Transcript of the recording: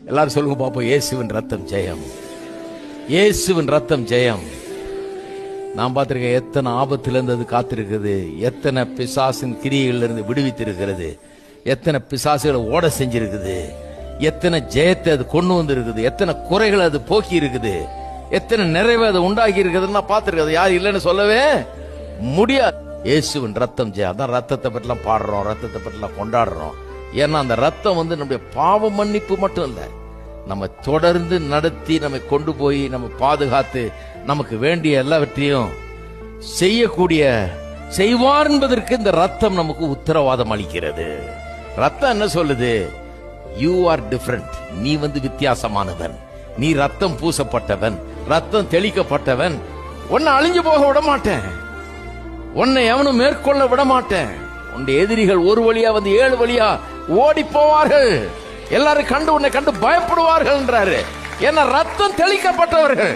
எல்லாரும் சொல்லுங்க பாப்போம், இயேசுவின் ரத்தம் ஜெயம், இயேசுவின் ரத்தம் ஜெயம். நான் பார்த்திருக்கேன் எத்தனை ஆபத்திலிருந்து அது காத்திருக்கிறது, எத்தனை பிசாசின் கிரியைகள் இருந்து விடுவித்திருக்கிறது, எத்தனை பிசாசுகளை ஓட செஞ்சிருக்குது, எத்தனை ஜெயத்தை அது கொண்டு வந்திருக்குது, எத்தனை குறைகளை அது போக்கி இருக்குது, எத்தனை நிறைவை அது உண்டாக்கி இருக்குதுன்னு நான் பார்த்திருக்கேன். யார் இல்லைன்னு சொல்லவே முடியாது. இயேசுவின் ரத்தம் ஜெயம். அதான் ரத்தத்தை பற்றிலாம் பாடுறோம், ரத்தத்தை பற்றிலாம் கொண்டாடுறோம். ஏன்னா அந்த ரத்தம் நம்முடைய பாவ மன்னிப்பு மட்டும் இல்லை, நம்ம தொடர்ந்து நடத்தி நம்மை கொண்டு போய் நம்ம பாதுகாத்து நமக்கு வேண்டிய எல்லாவற்றையும் செய்யக்கூடிய செய்வார் என்பதற்கு இந்த ரத்தம் நமக்கு உத்தரவாதம் அளிக்கிறது. ரத்தம் என்ன சொல்லுது? யூ ஆர் டிஃபரண்ட், நீ வித்தியாசமானவன், நீ ரத்தம் பூசப்பட்டவன், ரத்தம் தெளிக்கப்பட்டவன், உன்னை அழிஞ்சு போக விட மாட்டேன், உன்னை எவனும் மேற்கொள்ள விட மாட்டேன். உன்னுடைய எதிரிகள் ஒரு வழியா 7 வழியா ஓடி போவார்கள், எல்லாரும் கண்டு உன்னை கண்டு பயப்படுவார்கள் என்றாரு. ஏன்னா ரத்தம் தெளிக்கப்பட்டவர்கள்.